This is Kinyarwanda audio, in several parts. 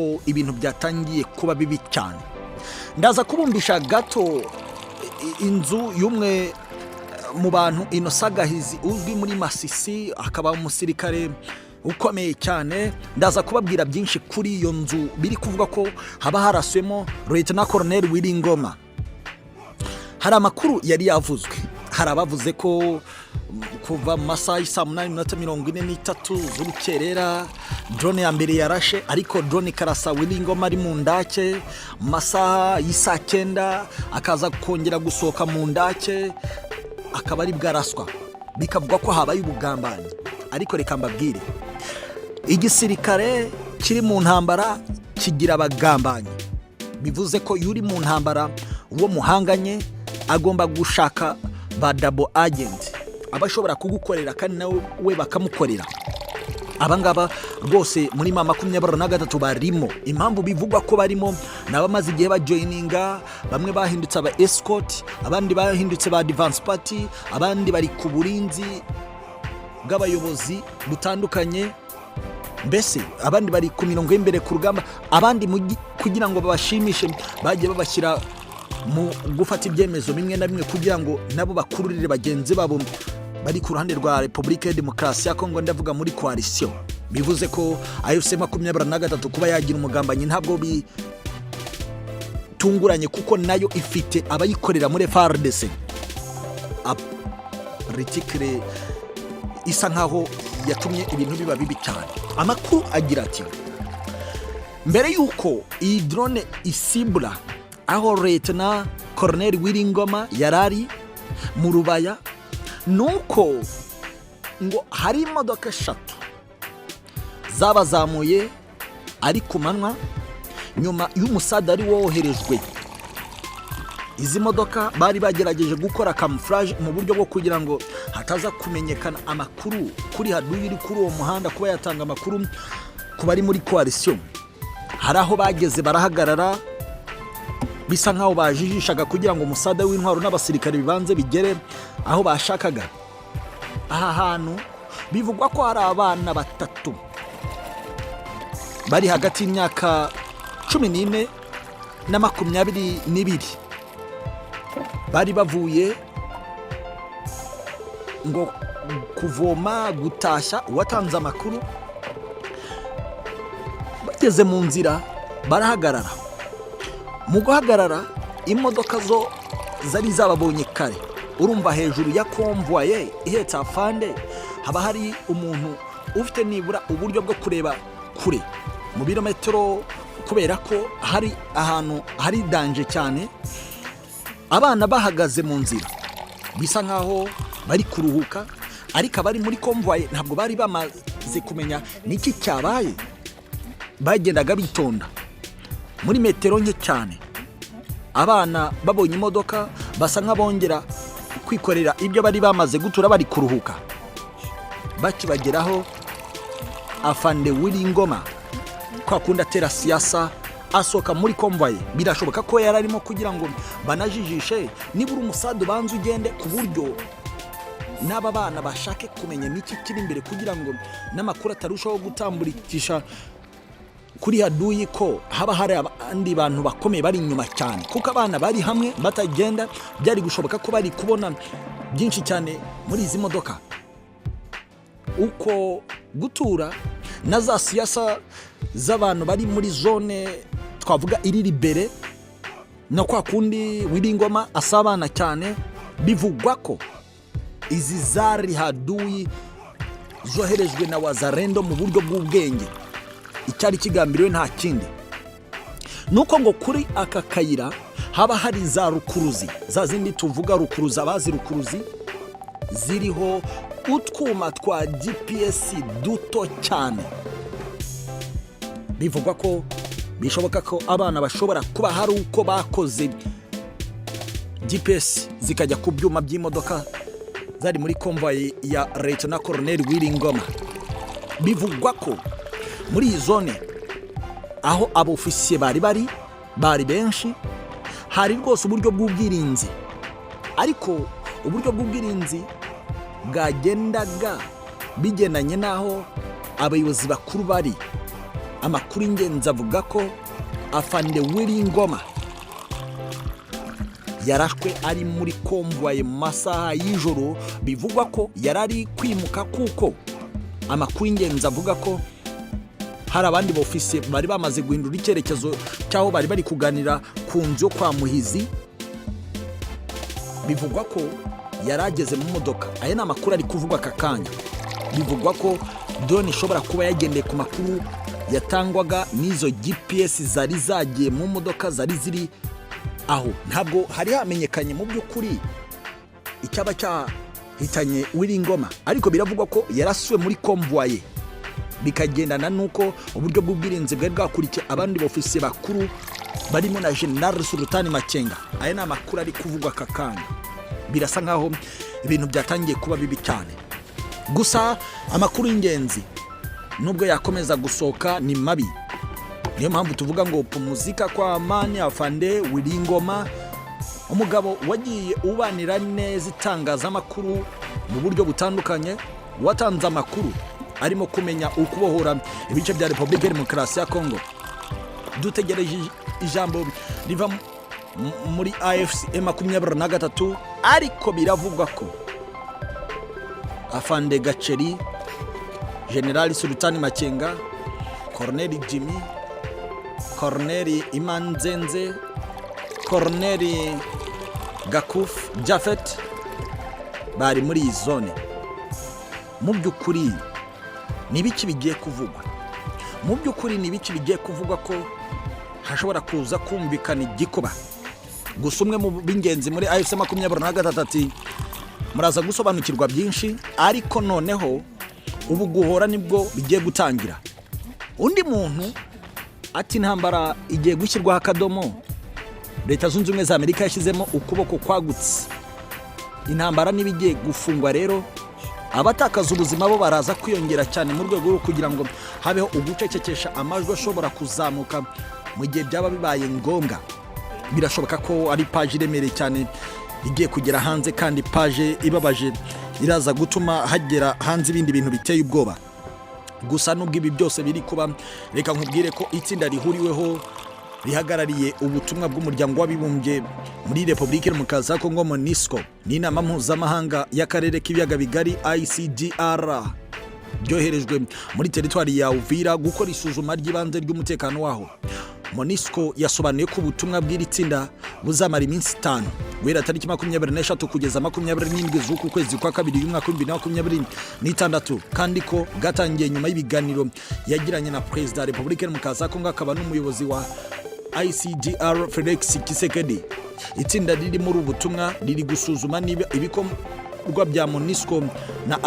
ibintu byatangiye kuba bibi cyane. Ndaza kubumbisha gato inzu y'umwe mu bantu inosagahizi uzwi muri Masisi, akaba umusirikare ukomeye cyane. Ndaza kubabwira byinshi kuri iyo nzu, biri kuvuga ko haba haraswemo Lieutenant Colonel Willy Ngoma. Hari amakuru yari yavuzwe, hari abavuze ko kuva mu masaha y'isa 8:43 z'urukerera drone ya mbere yarashe, ariko drone karasa Willy Ngoma ari mu ndake. Mu masaha y'isa 9 akaza kongera gusohoka mu ndake, akaba ari bwaraswa, bikavuga ko habaye ubugambanyi. Ariko reka mbabwire, igisirikare kiri mu ntambara kigira abagambanyi. Bivuze ko yuri mu ntambara uwo muhanganye agomba gushaka ba double agent abashobora kugukorera kandi nawe we bakamukorera. Abangaba rwose muri 23 barimo. Impamvu bivugwa ko barimo nabamaze igihe bajoininga, bamwe bahindutse aba escort, abandi bahindutse ba advance party, abandi bari ku burinzi bw'abayobozi butandukanye. Mbese abandi bari ku mirongo y'imbere ku rugamba, abandi kugira ngo babashimishe bagiye babashyira mu gufata ibyemezo bimwe na bimwe kugira ngo nabo bakururire bagenzi babo bari ku ruhande rwa Republika ya Demokarasi ya Kongo, ndavuga muri coalition. Bivuze ko AFC 23 kuba yagira umugambanyi ntabwo bitunguranye, kuko nayo ifite abayikorera muri FARDC. Retikire isa nkaho yatumye ibintu biba bibi cyane. Amakuru agira ati, mbere yuko iyi drone isibura aho Lieutenant Colonel Willy Ngoma yarari mu Rubaya, nuko ngo hari imodoka 3 zabazamuye ari kumanwa nyuma y'umusada ari woherejwe. Izi modoka bari bagerageje gukora camouflage mu buryo bwo kugira ngo hataza kumenyekana amakuru kuri haduyi kuri uwo muhanda, kuba yatanga amakuru ku bari muri coalition. Hari aho bageze barahagarara, bisa nkaho bajijishaga kugira ngo umusada w'intwaro n'abasirikare bibanze bigere aho bashakaga. Aha hantu bivugwa ko hari abana 3 bari hagati y'imyaka 14 na 22 bari bavuye ngo kuvoma gutashya. Uwatanze amakuru bageze mu nzira barahagarara. Mu guhagarara imodoka zo zari zababonye kare. Urumva hejuru ya convoy ihetse afande haba hari umuntu ufite nibura uburyo bwo kureba kure mu birometero, kubera ko hari ahantu hari danger cyane. Abana bahagaze mu nzira bisa nkaho bari kuruhuka, ariko abari muri convoy ntabwo bari bamaze kumenya niki cyabaye. Bagendaga bitonda muri metero nke cyane. Abana babonye imodoka basa nk'abongera kwikorera ibyo bari bamaze gutura bari kuruhuka. Bakibageraho afande Willy Ngoma kwa kunda tera siasa asoka muri convoy. Birashoboka ko yararimo kugira ngo banajijishe nibura umusado banze ugende, ku buryo n'aba bana bashake kumenya niki kiri imbere kugira ngo n'amakuru atarushaho gutamburikisha kuri haduyi ko haba hari abandi bantu bakomeye bari inyuma cyane. Kuko abana bari hamwe batagenda, byari gushoboka ko bari kubona byinshi cyane muri izi modoka. Uko gutura na za siasa z'abantu bari muri zone twavuga iri libere, na kwa kundi Willy Ngoma asabana cyane. Bivugwa ko izi zari haduyi zoherejwe na wazarendo mu buryo bw'ubwenge. Icyari kigambiriwe nta kindi nuko ngo kuri aka kayira haba hari za rukuruzi, za zindi tuvuga rukuruza, abazi rukuruzi ziriho utwuma twa GPS duto cyane. Bivugwa ko bishoboka ko abana bashobora kuba hari uko bakoze GPS zikajya ku byuma by'imodoka zari muri convoy ya Lieutenant Colonel Willy Ngoma. Bivugwa ko muri iyi zone aho abofisiye bari benshi, hari rwose uburyo bw'ubwirinzi, ariko uburyo bw'ubwirinzi bwagendaga bigendanye naho abayobozi bakuru bari. amakuru y'ingenzi avuga ko afande Willy Ngoma yarashwe ari muri convoy mu masaha y'ijoro, bivugwa ko yarari kwimuka kuko amakuru y'ingenzi avuga ko hari abandi bofisiye bari bamaze guhindura icyerekezo cyaho bari bari kuganira ku nzu yo kwa Muhizi. Bivugwa ko yarageze mu modoka. Aya ni amakuru ari kuvugwa aka kanya. Bivugwa ko drone ishobora kuba yagendeye ku makuru yatangwaga n'izo GPS zari zagiye mu modoka zari ziri aho. Ntabwo hari hamenyekanye mu by'ukuri icyaba cyahitanye Willy Ngoma, ariko biravugwa ko yarasuwe muri convoy bikagendana nuko uburyo bw'ubwirinzi bwari bwakurikiye abandi bofisiye bakuru barimo na General Sultani Makenga. Aya ni amakuru ari kuvugwa aka kanya. Birasa nkaho ibintu byatangiye kuba bibi cyane. Gusa amakuru y'ingenzi nubwo yakomeza gusohoka ni mabi. Niyo mpamvu tuvuga ngo pumuzika kwa amani afande Willy Ngoma, umugabo wagiye ubanira neza itangazamakuru mu buryo butandukanye, watanze amakuru arimo kumenya ukubohora ibice bya Repubulika Demokarasi ya Kongo. Dutegereje ijambo riva muri AFC M23, ariko biravugwa ko afande Gacheri, General Sultani Makenga, Colonel Jimmy, Colonel Imanzenze, Colonel Gakuf Jafet bari muri iyi zone. Mu by'ukuri ni biki bigiye kuvugwa? Mu by'ukuri ni biki bigiye kuvugwa ko hashobora kuza kumvikana igikuba? Gusa umwe mu bingenzi muri AFC 23 muraza gusobanukirwa byinshi, ariko noneho ubu guhora nibwo bigiye gutangira. Undi muntu ati intambara igiye gushyirwaho akadomo. Leta Zunze Ubumwe za Amerika yashyizemo ukuboko kwagutse. Intambara nibigiye gufungwa rero, abatakaza ubuzima bo baraza kwiyongera cyane mu rwego rwo kugira ngo habeho ugucecekesha amajwi ashobora kuzamuka mu gihe byaba bibaye ngombwa. Birashoboka ko ari page iremereye cyane igiye kugera hanze, kandi page ibabaje iraza gutuma hagera hanze ibindi bintu biteye ubwoba. Gusa nubwo ibi byose biri kuba, reka nkubwire ko itsinda rihuriweho rihagarariye ubutumwa bw'umuryango w'abibumbye muri Repubulika Demokarasi ya Kongo MONUSCO n'inama mpuzamahanga y'akarere k'ibiyaga bigari ICGR byoherejwe muri teritwari ya Uvira gukora isuzuma ry'ibanze ry'umutekano waho. MONUSCO yasobanuye ko ubutumwa bw'iri tsinda buzamara iminsi 5 guhera tariki 23 kugeza 27 z'uku kwezi kwa kabiri y'umwaka 2026, kandi ko gatangiye nyuma y'ibiganiro yagiranye na Perezida wa Repubulika Demokarasi ya Kongo akaba n'umuyobozi wa ICGR Felix Tshisekedi. Itsinda riri muri ubutumwa riri gusuzuma niba ibikorwa bya MONUSCO na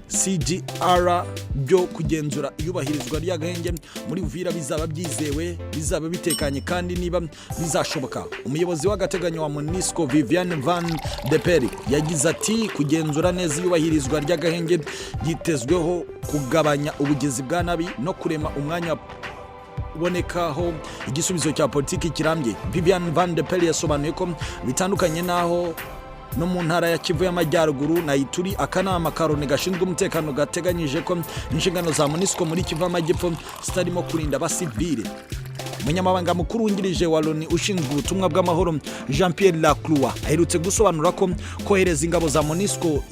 ICGR byo kugenzura iyubahirizwa ry'agahenge muri Uvira bizaba byizewe, bizaba bitekanye, kandi niba bizashoboka. Umuyobozi w'agateganyo wa MONUSCO Viviane Van de Peri yagize ati kugenzura neza iyubahirizwa ry'agahenge yitezweho kugabanya ubugizi bwa nabi no kurema umwanya ubonekaho igisubizo cya politiki kirambye. Viviane Van de Peri yasobanuye ko bitandukanye naho no mu ntara ya Kivu y'Amajyaruguru na Ituri, akanama karone gashinzwe umutekano gateganyije ko inshingano za MONUSCO muri Kivu y'Amajyepfo zitarimo kurinda abasivile. Umunyamabanga mukuru wungirije wa Loni ushinzwe ubutumwa bw'amahoro Jean-Pierre Lacroix aherutse gusobanura ko kohereza ingabo za MONUSCO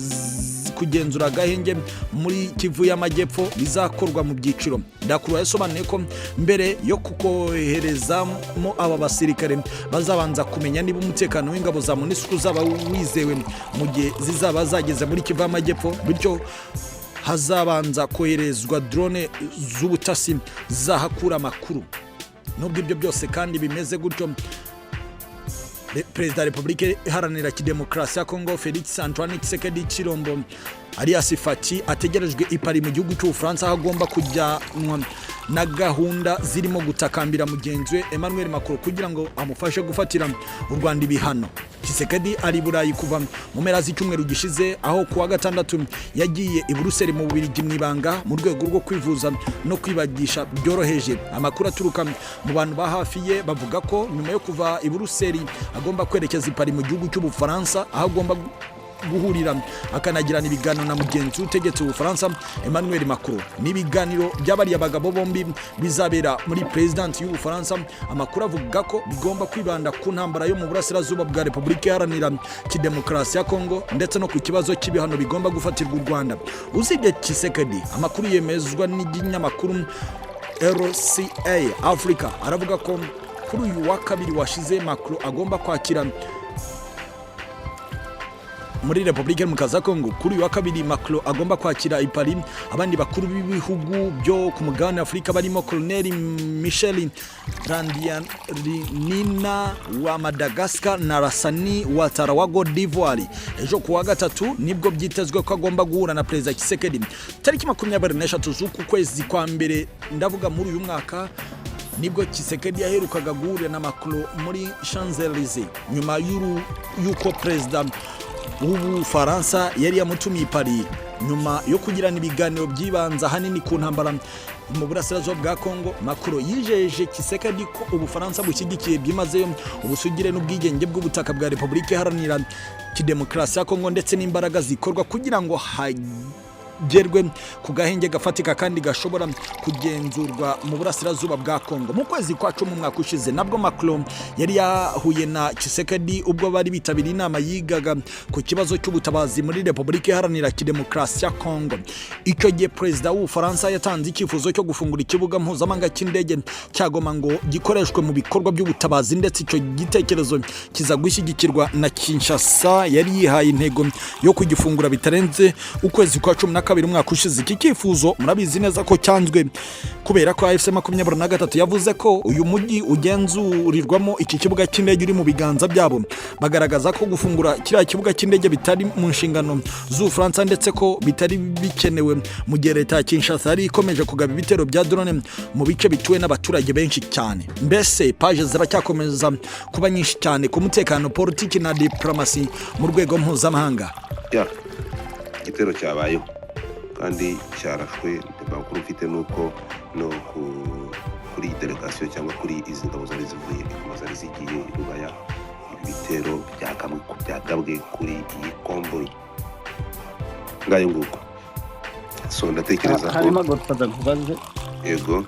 kugenzura agahenge muri Kivu y'Amajyepfo bizakorwa mu byiciro. Lacroix yasobanuye ko mbere yo kukoherezamo aba basirikare bazabanza kumenya niba umutekano w'ingabo za MONUSCO uzaba wizewe mu gihe zizaba zageze muri Kivu y'Amajyepfo, bityo hazabanza koherezwa drone z'ubutasi zahakura amakuru. Nubwo ibyo byose kandi bimeze gutyo, Perezida wa Repubulika Iharanira Demokarasi ya Kongo Felix Antoine Tshisekedi Chilombo alias Fati ategerejwe i Paris mu gihugu cy'Ubufaransa, aho agomba kujyanwa na gahunda zirimo gutakambira mugenzi we Emmanuel Macron kugira ngo amufashe gufatira u Rwanda ibihano. Tshisekedi ari Burayi kuva mu mpera z'icyumweru gishize, aho kuwa gatandatu yagiye i Brussels mu Bubiligi mwibanga mu rwego rwo kwivuza no kwibagisha byoroheje. Amakuru aturuka mu bantu ba hafi ye bavuga ko nyuma yo kuva i Brussels agomba kwerekeza i Paris mu gihugu cy'Ubufaransa, aho agomba guhurira akanagirana ibiganiro na mugenzi w'utegetse w'Ubufaransa Emmanuel Macron. N'ibiganiro by'abari abagabo bombi bizabera muri president y'Ubufaransa. Amakuru avuga ko bigomba kwibanda ku ntambara yo mu burasirazuba bwa Repubulika Iharanira Demokarasi ya Kongo ndetse no ku kibazo cy'ibihano bigomba gufatirwa u Rwanda. Usibye Tshisekedi, amakuru yemezwa n'iginyamakuru RCA Africa aravuga ko kuri uyu wa kabiri washize Macron agomba kwakira muri Repubulika Demokarasi ya Kongo. Kuri uyu wa kabiri Macron agomba kwakira i Paris abandi bakuru b'ibihugu byo ku mugabane Afurika barimo Colonel Michel Randrianina wa Madagascar na Rasani Ouattara wa Côte d'Ivoire. Ejo ku wa gatatu nibwo byitezwe ko agomba guhura na Perezida Tshisekedi. Tariki 23 z'uku kwezi kwa mbere ndavuga muri uyu mwaka nibwo Tshisekedi yaherukaga guhura na Macron muri Champs-Élysées nyuma y'uko Perezida w'Ubufaransa yari yamutumiye Paris nyuma yo kugirana ibiganiro byibanza hanini ku ntambara mu burasirazuba bwa Kongo. Macron yijeje Tshisekedi ko Ubufaransa bushyigikiye byimazeyo ubusugire n'ubwigenge bw'ubutaka bwa Repubulika Iharanira Demokarasi ya Kongo ndetse n'imbaraga zikorwa kugira ngo gerwe ku gahenge gafatika kandi gashobora kugenzurwa mu burasirazuba bwa Kongo. Mu kwezi kwa 10 mwaka ushize nabwo Macron yari yahuye na Tshisekedi ubwo bari bitabiriye inama yigaga ku kibazo cy'ubutabazi muri Repubulika Iharanira Demokarasi ya Kongo. Icyo gihe Perezida w'Ubufaransa yatanze icyifuzo cyo gufungura ikibuga mpuzamahanga cy'indege cya Ngoma ngo gikoreshwe mu bikorwa by'ubutabazi, ndetse icyo gitekerezo kiza gushyigikirwa na Kinshasa yari yihaye intego yo kugifungura bitarenze ukwezi kwa 12 umwaka ushize. Iki cyifuzo murabizi neza ko cyanzwe kubera ko AFC 23 yavuze ko uyu mujyi ugenzurirwamo iki kibuga cy'indege uri mu biganza byabo. Bagaragaza ko gufungura kiriya kibuga cy'indege bitari mu nshingano z'Ubufaransa ndetse ko bitari bikenewe mu gihe leta ya Kinshasa yari ikomeje kugaba ibitero bya drone mu bice bituwe n'abaturage benshi cyane. Mbese page ziracyakomeza kuba nyinshi cyane ku mutekano, politiki na diplomasi mu rwego mpuzamahanga. Igitero cyabayeho kandi cyarashwe. Bakuru mfite nuko no kuri delegation cyangwa kuri izi ngabo zari zivuye zari zigiye Rubaya, ibitero byagabwe kuri iyi komboyi ngayo nguko. So ndatekereza ko harimo godfather kubaze yego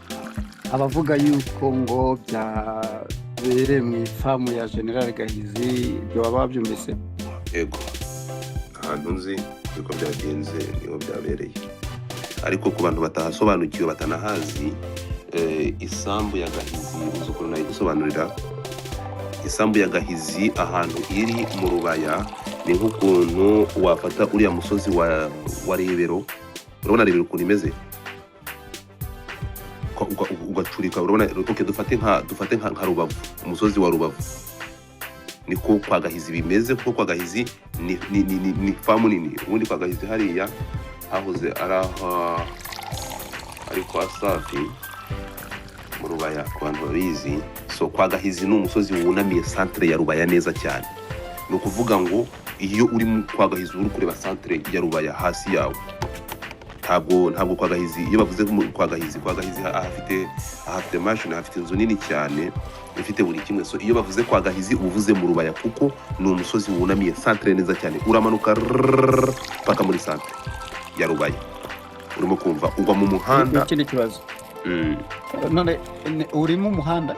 abavuga yuko ngo byabereye mu ifamu ya General Gahizi byo babyumvise. Yego ahantu nzi uko byagenze niho byabereye, ariko ku bantu batahasobanukiwe batanahazi isambu ya Gahizi uzukuru nayo gusobanurira. Isambu ya Gahizi ahantu iri mu Rubaya ni nk'ukuntu wafata uriya musozi wa Rebero, urabona Rebero ukuntu imeze ugacurika, urabona uke dufate nka Rubavu, umusozi wa Rubavu niko kwa Gahizi bimeze. Kuko kwa Gahizi ni famu nini. Ubundi kwa Gahizi hariya hahoze araha ariko asafi mu Rubaya ku bantu babizi. So kwa Gahizi ni umusozi wunamiye centre ya Rubaya neza cyane. Ni ukuvuga ngo iyo uri kwa Gahizi uri kureba centre ya Rubaya hasi yawe, ntabwo kwa Gahizi. Iyo bavuze kwa Gahizi ahafite mashine, ahafite inzu nini cyane ifite buri kimwe. So iyo bavuze kwa Gahizi uvuze mu Rubaya kuko ni umusozi wunamiye centre neza cyane, uramanuka paka muri centre ya Rubaya. Urimo kumva ugwa mu muhanda. Ikindi kibazo none uri mu muhanda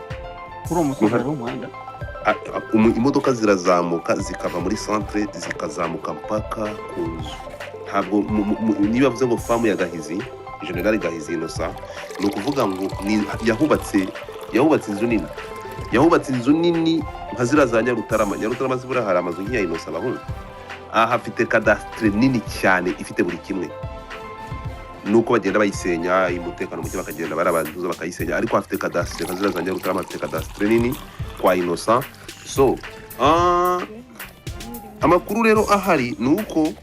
kuri umusozi w'umuhanda, imodoka zirazamuka zikava muri centre zikazamuka mpaka ku nzu. Ntabwo niba bavuze ngo famu ya Gahizi General Gahizi Innocent, ni ukuvuga ngo yahubatse inzu nini. Yahubatse inzu nini nka zira za Nyarutarama zibura hari amazu nk'iya Innocent abahungu. Hafite cadastre nini cyane ifite buri kimwe. Nuko bagenda bayisenya umutekano muke bakagenda barabanduza bakayisenya, ariko hafite cadastre nka zira za Nyarutarama, hafite cadastre nini kwa Innocent. So amakuru rero ahari nuko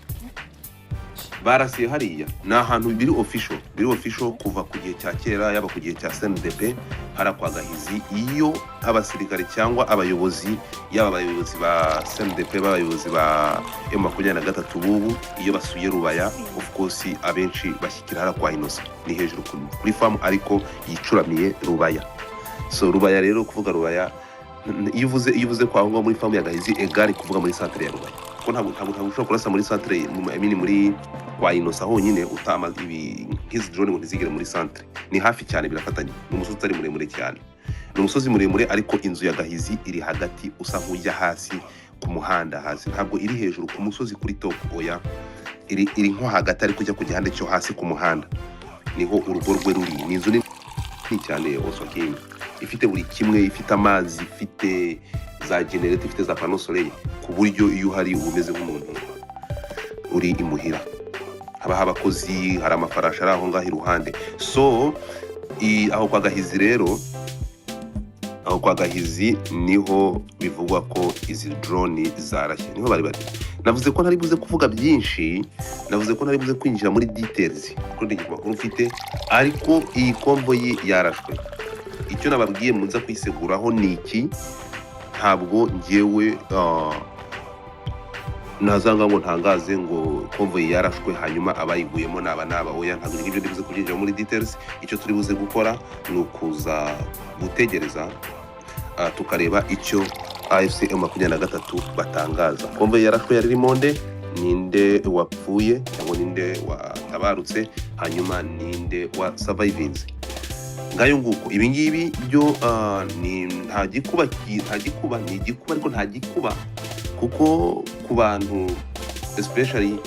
barasiye hariya ni ahantu biri official kuva ku gihe cya kera, yaba ku gihe cya CNDP hara kwa Gahizi. Iyo abasirikare cyangwa abayobozi, yaba abayobozi ba CNDP b'abayobozi ba M23 bubu, iyo basuye Rubaya of course abenshi bashyikira hara kwa Innocent, ni hejuru kuri farm ariko yicuramiye Rubaya. So Rubaya rero kuvuga Rubaya iyo uvuze kwa ngo muri farm ya Gahizi egari kuvuga muri centre ya Rubaya. ko ntabwo ushobora kurasa muri centre muri kwa Inosa honyine utama ibi nk'izi drone ngo ntizigere muri centre. Ni hafi cyane birafatanye. Ni umusozi utari muremure cyane. Ni umusozi muremure ariko inzu ya Gahizi iri hagati usa nk'ujya hasi ku muhanda hasi. Ntabwo iri hejuru ku musozi kuri top oya. Iri nko hagati ariko ujya ku gihande cyo hasi ku muhanda. Niho urugo rwe ruri. Ni inzu nini cyane Oswakini. Ifite buri kimwe, ifite amazi, ifite za generator, ifite za panneau soleil ku buryo iyo hari ubumeze nk'umuntu uri imuhira. Haba abakozi, hari amafarashi ari aho ngaho iruhande. So aho kwa Gahizi rero, aho kwa Gahizi niho bivugwa ko izi drone zarashye. Niho bari. Navuze ko ntari buze kuvuga byinshi, navuze ko ntari buze kwinjira muri details kuko ndi makuru mfite, ariko iyi convoy yarashwe. Icyo nababwiye muza kwiseguraho ni iki, ntabwo ngewe nazanga ngo ntangaze ngo convoy yarashwe hanyuma abayiguyemo naba oya, ntabwo ngibyo ndibuze kubyinjira muri details. Icyo turi buze gukora ni ukuza gutegereza tukareba icyo AFC M23 batangaza. Convoy yarashwe yari Monde, ninde wapfuye cyangwa ninde watabarutse, hanyuma ninde wa survivings. Ngayo nguko ibi ngibi byo ni nta gikuba ni igikuba ariko nta gikuba, kuko ku bantu especially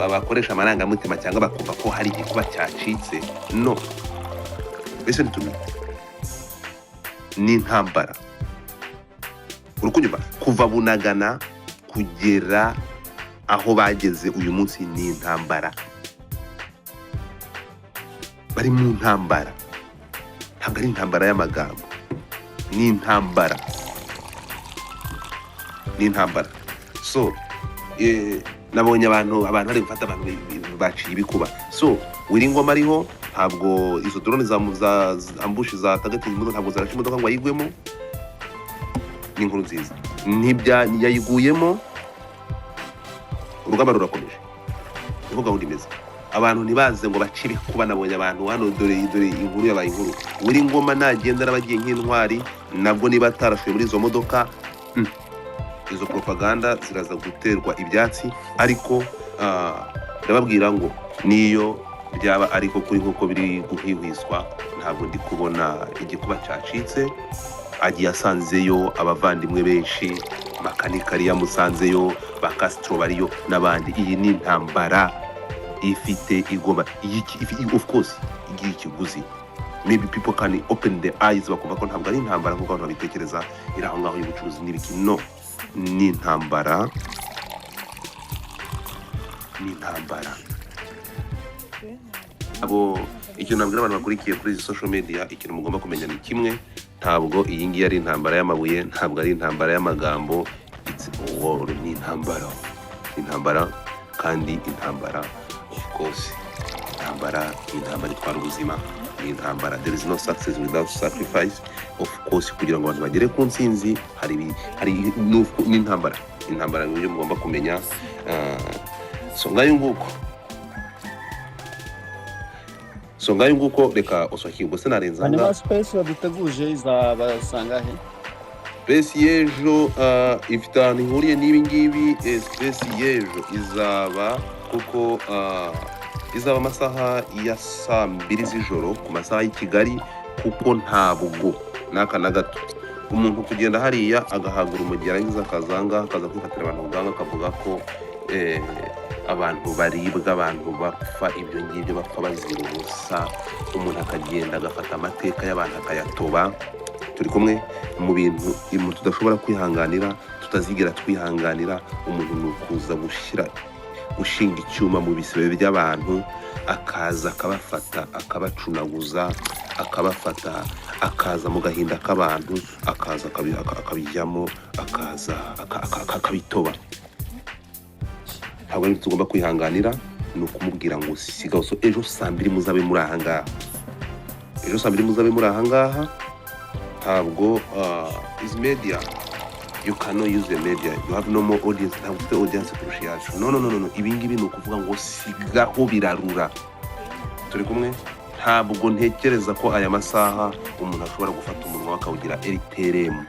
bakoresha amarangamutima cyangwa bakumva ko hari igikuba cyacitse. No, listen to me. Ni intambara. Urukunyumva kuva Bunagana kugera aho bageze uyu munsi ni intambara. Bari mu ntambara. Ntabwo ari intambara y'amagambo. Ni intambara. So nabonye abantu bari gufata abantu baciye ibikuba. So Willy Ngoma ariho, ntabwo izo drone za ambushi za targeting imodoka ntabwo zarashe imodoka ngo ayigwemo. Ni inkuru nziza. Yayiguyemo, urugamba rurakomeje. Niho gahunda imeze. Abantu ntibaze ngo bacire kuba nabonye abantu hano dore inkuru yabaye inkuru. Willy Ngoma nagenda arabagiye nk'intwari, nabwo niba atarashoye muri izo modoka, izo propaganda ziraza guterwa ibyatsi. Ariko ndababwira ngo niyo byaba ariko kuri nkuko biri guhihwiswa, ntabwo ndi kubona igikuba cyacitse. Agiye asanzeyo abavandimwe benshi, Makanikari yamusanzeyo, Bakastro bariyo n'abandi. Iyi ni intambara ifite igomba of course igiye ikiguzi. Maybe people can open their eyes bakumva ko ntabwo ari intambara nk'uko abantu babitekereza iri aho ngaho y'ubucuruzi n'ibiki. No, ni intambara. Abo icyo nabwira abantu bakurikiye kuri izi social media, ikintu mugomba kumenya ni kimwe: ntabwo iyi ngiyi ari intambara y'amabuye, ntabwo ari intambara y'amagambo. It's a war. Ni intambara kandi intambara of course intambara itwara ubuzima. Ni intambara. There is no success without sacrifice. Of course kugira ngo abantu bagere ku ntsinzi hari ni intambara n'ibyo mugomba kumenya. So ngayo nguko reka Oswaki ubwo se narenza nga space baduteguje izabasanga he. Space yejo ifite ahantu ihuriye n'ibi ngibi. Space yejo izaba kuko izaba amasaha ya saa 2 z'ijoro ku masaha y'i Kigali, kuko ntabwo n'aka na gato umuntu kugenda hariya agahagura umujyi arangiza akazanga akaza kwifatira abantu uganga akavuga ko abantu baribwa, abantu bapfa, ibyo ngibyo bapfa bazira ubusa. Umuntu akagenda agafata amateka y'abantu akayatoba. Turi kumwe mu bintu tudashobora kwihanganira, tutazigera twihanganira. Umuntu nukuza gushinga icyuma mu bisebe by'abantu, akaza akabafata akabacunaguza, akabafata akaza mu gahinda k'abantu, akaza akabijyamo, akaza akabitoba. Ntabwo tugomba kwihanganira. Ni ukumubwira ngo sigaho. So ejo saa 2 muzabe muri aha ngaha. Ntabwo is media, you cannot use the media, you have no more audience. Ntabwo ufite audience kurusha yacu. No. Ibi ngibi ni ukuvuga ngo sigaho birarura. Turi kumwe. Ntabwo ntekereza ko aya masaha umuntu ashobora gufata umunwa akawugira eriteremu.